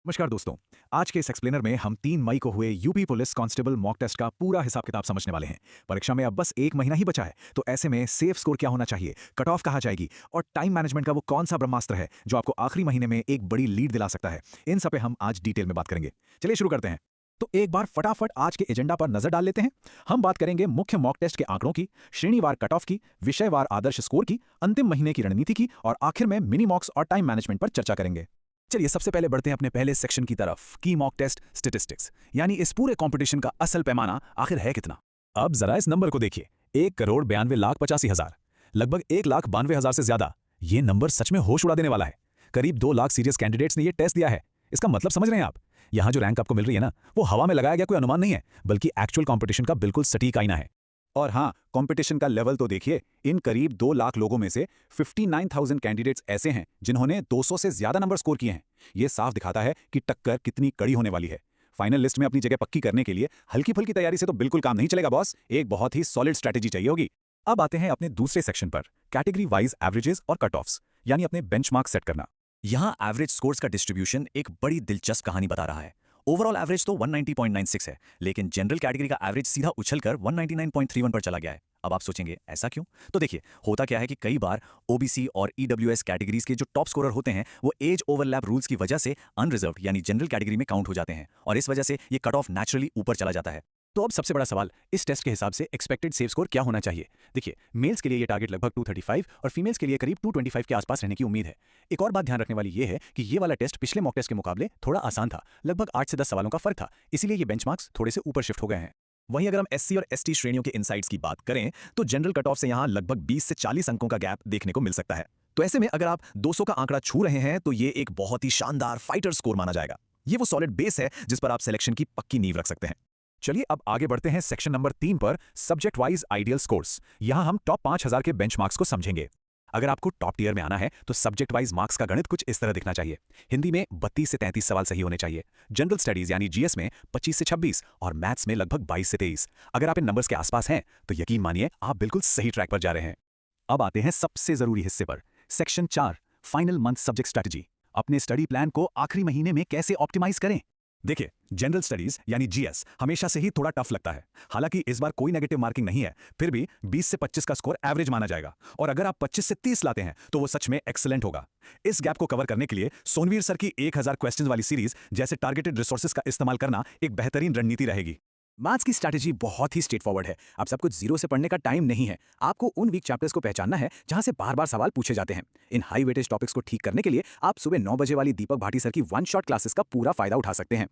नमस्कार दोस्तों। आज के इस एक्सप्लेनर में हम 3 मई को हुए UP police constable mock test का पूरा हिसाब किताब समझने वाले हैं। परीक्षा में अब बस 1 महीना ही बचा है, तो ऐसे में सेफ स्कोर क्या होना चाहिए, कट ऑफ कहाँ जाएगी और टाइम मैनेजमेंट का वो कौन सा ब्रह्मास्त्र है जो आपको आखिरी महीने में एक बड़ी लीड दिला सकता है। इन सब पे हम आज डिटेल में बात करेंगे। चलिए शुरू करते हैं। तो एक बार फटाफट आज के एजेंडा पर नजर डाल लेते हैं। हम बात करेंगे मुख्य मॉक टेस्ट के आंकड़ों की, श्रेणीवार कट ऑफ की, विषयवार आदर्श स्कोर की, अंतिम महीने की रणनीति की और आखिर में मिनी मॉक्स और टाइम मैनेजमेंट पर चर्चा करेंगे। चलिए सबसे पहले बढ़ते हैं अपने पहले सेक्शन की तरफ, की मॉक टेस्ट स्टैटिस्टिक्स, यानी इस पूरे कंपटीशन का असल पैमाना आखिर है कितना। अब जरा इस नंबर को देखिए, 1,92,85,000, लगभग 1,92,000 से ज्यादा। ये नंबर सच में होश उड़ा देने वाला है। करीब 2 लाख सीरियस कैंडिडेट्स ने ये टेस्ट दिया है। इसका मतलब समझ रहे हैं आप? यहाँ जो रैंक आपको मिल रही है ना, वो हवा में लगाया गया कोई अनुमान नहीं है, बल्कि एक्चुअल कंपटीशन का बिल्कुल सटीक आईना है। और हाँ, कंपटीशन का लेवल तो देखिए। इन करीब 2 लाख लोगों में से 59,000 कैंडिडेट्स ऐसे हैं जिन्होंने 200 से ज्यादा नंबर स्कोर किए हैं। ये साफ दिखाता है कि टक्कर कितनी कड़ी होने वाली है। फाइनल लिस्ट में अपनी जगह पक्की करने के लिए हल्की फुल्की तैयारी से तो बिल्कुल काम नहीं चलेगा बॉस, एक बहुत ही सॉलिड स्ट्रैटेजी चाहिए होगी। अब आते हैं अपने दूसरे सेक्शन पर, कैटेगरी वाइज एवरेजेस और कट ऑफ्स, यानी अपने बेंचमार्क सेट करना। यहाँ एवरेज स्कोर्स का डिस्ट्रीब्यूशन एक बड़ी दिलचस्प कहानी बता रहा है। ओवरऑल एवरेज तो 190.96 है, लेकिन जनरल कैटेगरी का एवरेज सीधा उछलकर 199.31 पर चला गया है। अब आप सोचेंगे ऐसा क्यों? तो देखिए, होता क्या है कि कई बार ओबीसी और ईडब्ल्यूएस कैटेगरीज के जो टॉप स्कोरर होते हैं वो एज ओवरलैप रूल्स की वजह से अनरिजर्व यानी जनरल कैटेगरी में काउंट हो जाते हैं और इस वजह से ये कट ऑफ नेचुरली ऊपर चला जाता है। तो अब सबसे बड़ा सवाल, इस टेस्ट के हिसाब से एक्सपेक्टेड सेफ स्कोर क्या होना चाहिए? देखिए, मेल्स के लिए ये टारगेट लगभग 235 और फीमेल्स के लिए करीब 225 के आसपास रहने की उम्मीद है। एक और बात ध्यान रखने वाली ये है कि ये वाला टेस्ट पिछले मॉक टेस्ट के मुकाबले थोड़ा आसान था, लगभग 8 से 10 सवालों का फर्क था, इसीलिए ये बेंचमार्क्स थोड़े से ऊपर शिफ्ट हो गए हैं। वहीं अगर हम एससी और एसटी श्रेणियों के इनसाइट्स की बात करें तो जनरल कट ऑफ से यहाँ लगभग 20 से 40 अंकों का गैप देखने को मिल सकता है। तो ऐसे में अगर आप 200 का आंकड़ा छू रहे हैं तो ये एक बहुत ही शानदार फाइटर स्कोर माना जाएगा। ये वो सॉलिड बेस है जिस पर आप सिलेक्शन की पक्की नींव रख सकते हैं। चलिए अब आगे बढ़ते हैं सेक्शन नंबर 3 पर, सब्जेक्ट वाइज आइडियल स्कोर्स। यहां हम टॉप 5,000 के बेंचमार्क्स को समझेंगे। अगर आपको टॉप टियर में आना है तो सब्जेक्ट वाइज मार्क्स का गणित कुछ इस तरह दिखना चाहिए। हिंदी में 32 से 33 सवाल सही होने चाहिए, जनरल स्टडीज यानी जीएस में 25 से 26 और मैथ्स में लगभग 22 से 23। अगर आप इन नंबर्स के आसपास हैं तो यकीन मानिए आप बिल्कुल सही ट्रैक पर जा रहे हैं। अब आते हैं सबसे जरूरी हिस्से पर, section 4, final month subject strategy. अपने स्टडी प्लान को आखिरी महीने में कैसे ऑप्टिमाइज करें। देखिए, जनरल स्टडीज यानी जीएस हमेशा से ही थोड़ा टफ लगता है। हालांकि इस बार कोई नेगेटिव मार्किंग नहीं है, फिर भी 20 से 25 का स्कोर एवरेज माना जाएगा और अगर आप 25 से 30 लाते हैं तो वो सच में एक्सीलेंट होगा। इस गैप को कवर करने के लिए सोनवीर सर की 1000 क्वेश्चंस वाली सीरीज जैसे टारगेटेड रिसोर्सेज का इस्तेमाल करना एक बेहतरीन रणनीति रहेगी। मैथ्स की स्ट्रैटेजी बहुत ही स्ट्रेट फॉरवर्ड है। आप सब कुछ जीरो से पढ़ने का टाइम नहीं है। आपको उन वीक चैप्टर्स को पहचानना है जहां से बार बार सवाल पूछे जाते हैं। इन हाई वेटेज टॉपिक्स को ठीक करने के लिए आप सुबह 9 बजे वाली दीपक भाटी सर की वन शॉट क्लासेस का पूरा फायदा उठा सकते हैं।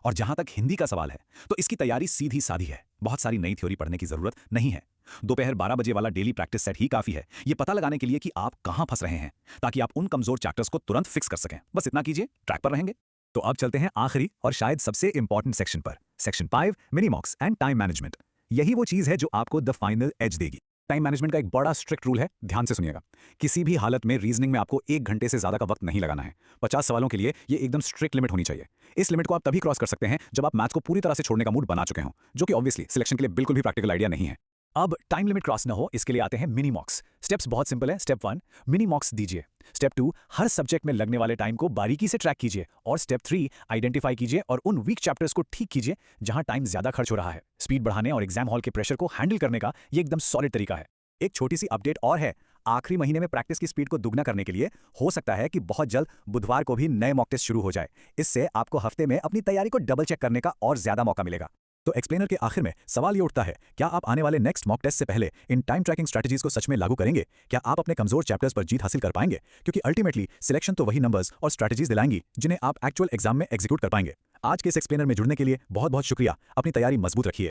और जहां तक हिंदी का सवाल है तो इसकी तैयारी सीधी साधी है, बहुत सारी नई थ्योरी पढ़ने की जरूरत नहीं है। दोपहर 12 बजे वाला डेली प्रैक्टिस सेट ही काफी है ये पता लगाने के लिए कि आप कहां फंस रहे हैं, ताकि आप उन कमजोर चैप्टर्स को तुरंत फिक्स कर सकें। बस इतना कीजिए, ट्रैक पर रहेंगे। तो अब चलते हैं आखिरी और शायद सबसे इंपॉर्टेंट सेक्शन पर, section 5, mini मॉक्स and time management. यही वो चीज है जो आपको द फाइनल एज देगी। टाइम मैनेजमेंट का एक बड़ा स्ट्रिक्ट रूल है, ध्यान से सुनिएगा। किसी भी हालत में रीजनिंग में आपको 1 घंटे से ज्यादा का वक्त नहीं लगाना है। 50 सवालों के लिए ये एकदम स्ट्रिक्ट लिमिट होनी चाहिए। इस लिमिट को आप तभी क्रॉस कर सकते हैं जब आप मैथ्स को पूरी तरह से छोड़ने का मूड बना चुके हों, जो कि ऑब्वियसली सिलेक्शन के लिए बिल्कुल भी प्रैक्टिकल आइडिया नहीं है। अब टाइम लिमिट क्रॉस न हो इसके लिए आते हैं मिनी मॉक्स। स्टेप्स बहुत सिंपल है। स्टेप 1, मिनी मॉक्स दीजिए। स्टेप 2, हर सब्जेक्ट में लगने वाले टाइम को बारीकी से ट्रैक कीजिए और स्टेप 3, आइडेंटिफाई कीजिए और उन वीक चैप्टर्स को ठीक कीजिए जहां टाइम ज्यादा खर्च हो रहा है। स्पीड बढ़ाने और एग्जाम हॉल के प्रेशर को हैंडल करने का ये एकदम सॉलिड तरीका है। एक छोटी सी अपडेट और है, आखिरी महीने में प्रैक्टिस की स्पीड को दुगना करने के लिए हो सकता है कि बहुत जल्द बुधवार को भी नए मॉक टेस्ट शुरू हो जाए। इससे आपको हफ्ते में अपनी तैयारी को डबल चेक करने का और ज्यादा मौका मिलेगा। तो एक्सप्लेनर के आखिर में सवाल ये उठता है, क्या आप आने वाले नेक्स्ट मॉक टेस्ट से पहले इन टाइम ट्रैकिंग स्ट्रैटेजीज को सच में लागू करेंगे? क्या आप अपने कमजोर चैप्टर्स पर जीत हासिल कर पाएंगे? क्योंकि अल्टीमेटली सिलेक्शन तो वही नंबर्स और स्ट्रैटेजीज दिलाएंगी जिन्हें आप एक्चुअल एग्जाम में एग्जीक्यूट कर पाएंगे। आज के इस एक्सप्लेनर में जुड़ने के लिए बहुत बहुत शुक्रिया। अपनी तैयारी मजबूत रखिए।